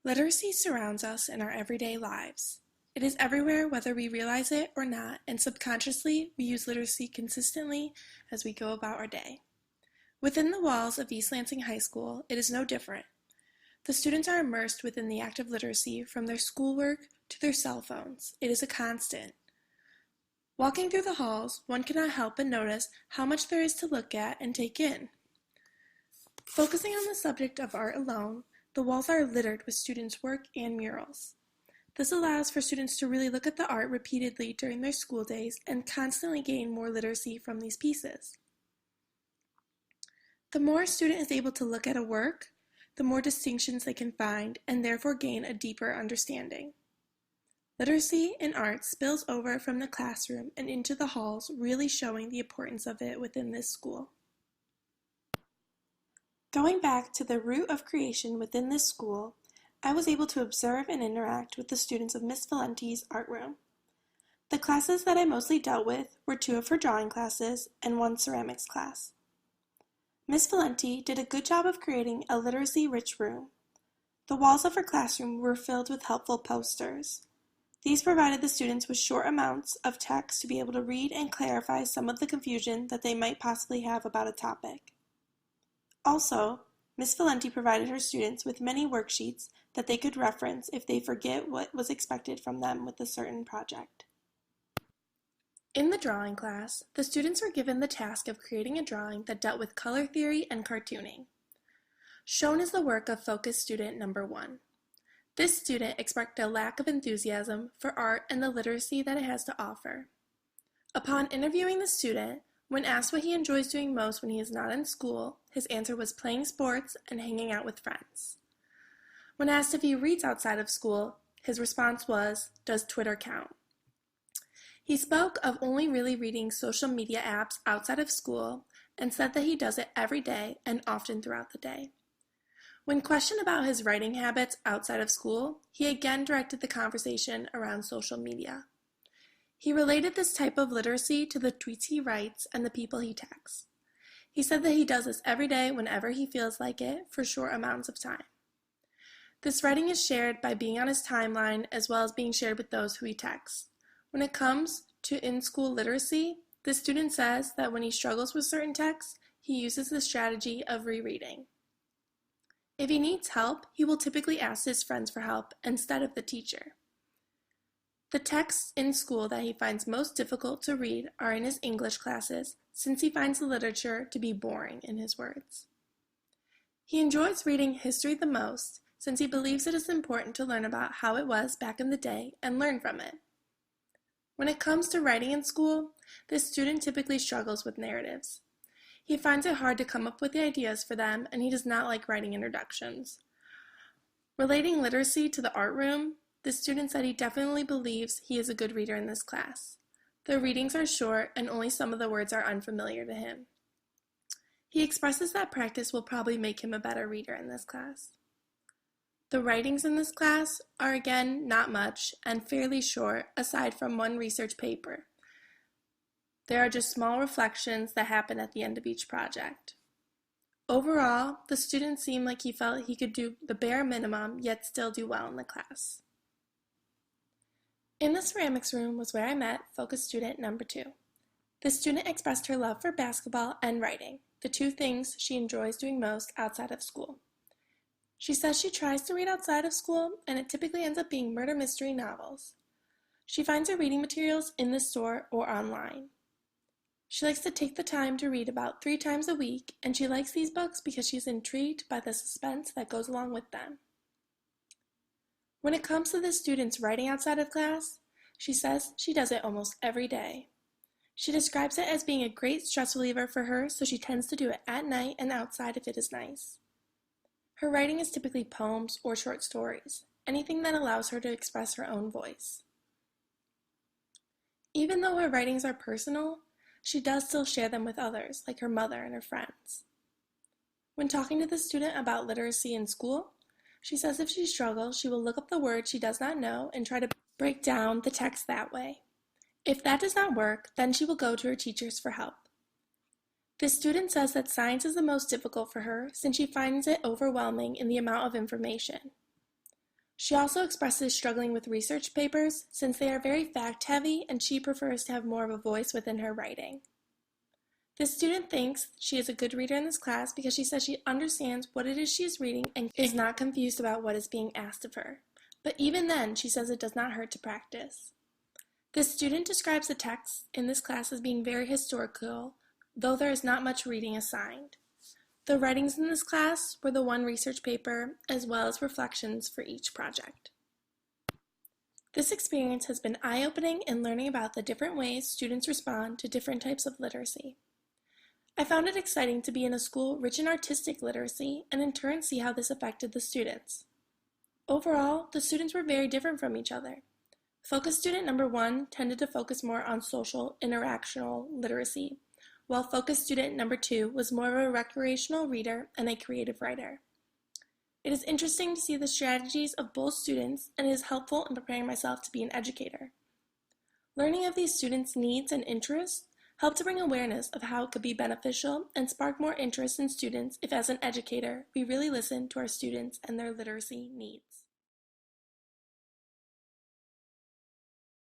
Literacy surrounds us in our everyday lives. It is everywhere whether we realize it or not, and subconsciously we use literacy consistently as we go about our day. Within the walls of East Lansing High School, it is no different. The students are immersed within the act of literacy from their schoolwork to their cell phones. It is a constant. Walking through the halls, one cannot help but notice how much there is to look at and take in. Focusing on the subject of art alone, the walls are littered with students' work and murals. This allows for students to really look at the art repeatedly during their school days and constantly gain more literacy from these pieces. The more a student is able to look at a work, the more distinctions they can find and therefore gain a deeper understanding. Literacy in art spills over from the classroom and into the halls, really showing the importance of it within this school. Going back to the root of creation within this school, I was able to observe and interact with the students of Miss Valenti's art room. The classes that I mostly dealt with were 2 of her drawing classes and 1 ceramics class. Miss Valenti did a good job of creating a literacy-rich room. The walls of her classroom were filled with helpful posters. These provided the students with short amounts of text to be able to read and clarify some of the confusion that they might possibly have about a topic. Also, Miss Valenti provided her students with many worksheets that they could reference if they forget what was expected from them with a certain project. In the drawing class, the students were given the task of creating a drawing that dealt with color theory and cartooning. Shown is the work of focus student number 1. This student expressed a lack of enthusiasm for art and the literacy that it has to offer. Upon interviewing the student, when asked what he enjoys doing most when he is not in school, his answer was playing sports and hanging out with friends. When asked if he reads outside of school, his response was, "Does Twitter count?" He spoke of only really reading social media apps outside of school and said that he does it every day and often throughout the day. When questioned about his writing habits outside of school, he again directed the conversation around social media. He related this type of literacy to the tweets he writes and the people he texts. He said that he does this every day whenever he feels like it for short amounts of time. This writing is shared by being on his timeline as well as being shared with those who he texts. When it comes to in-school literacy, the student says that when he struggles with certain texts, he uses the strategy of rereading. If he needs help, he will typically ask his friends for help instead of the teacher. The texts in school that he finds most difficult to read are in his English classes, since he finds the literature to be boring in his words. He enjoys reading history the most, since he believes it is important to learn about how it was back in the day and learn from it. When it comes to writing in school, this student typically struggles with narratives. He finds it hard to come up with the ideas for them, and he does not like writing introductions. Relating literacy to the art room, the student said he definitely believes he is a good reader in this class. The readings are short and only some of the words are unfamiliar to him. He expresses that practice will probably make him a better reader in this class. The writings in this class are again not much and fairly short aside from 1 research paper. There are just small reflections that happen at the end of each project. Overall, the student seemed like he felt he could do the bare minimum yet still do well in the class. In the ceramics room was where I met focus student number 2. The student expressed her love for basketball and writing, the 2 things she enjoys doing most outside of school. She says she tries to read outside of school, and it typically ends up being murder mystery novels. She finds her reading materials in the store or online. She likes to take the time to read about 3 times a week, and she likes these books because she's intrigued by the suspense that goes along with them. When it comes to the students writing outside of class, she says she does it almost every day. She describes it as being a great stress reliever for her, so she tends to do it at night and outside if it is nice. Her writing is typically poems or short stories, anything that allows her to express her own voice. Even though her writings are personal, she does still share them with others, like her mother and her friends. When talking to the student about literacy in school, she says if she struggles, she will look up the words she does not know and try to break down the text that way. If that does not work, then she will go to her teachers for help. This student says that science is the most difficult for her since she finds it overwhelming in the amount of information. She also expresses struggling with research papers since they are very fact-heavy and she prefers to have more of a voice within her writing. This student thinks she is a good reader in this class because she says she understands what it is she is reading and is not confused about what is being asked of her. But even then, she says it does not hurt to practice. This student describes the text in this class as being very historical, though there is not much reading assigned. The writings in this class were the one research paper, as well as reflections for each project. This experience has been eye-opening in learning about the different ways students respond to different types of literacy. I found it exciting to be in a school rich in artistic literacy and in turn see how this affected the students. Overall, the students were very different from each other. Focus student number 1 tended to focus more on social, interactional literacy, while focus student number 2 was more of a recreational reader and a creative writer. It is interesting to see the strategies of both students and it is helpful in preparing myself to be an educator. Learning of these students' needs and interests helped to bring awareness of how it could be beneficial and spark more interest in students if, as an educator, we really listen to our students and their literacy needs.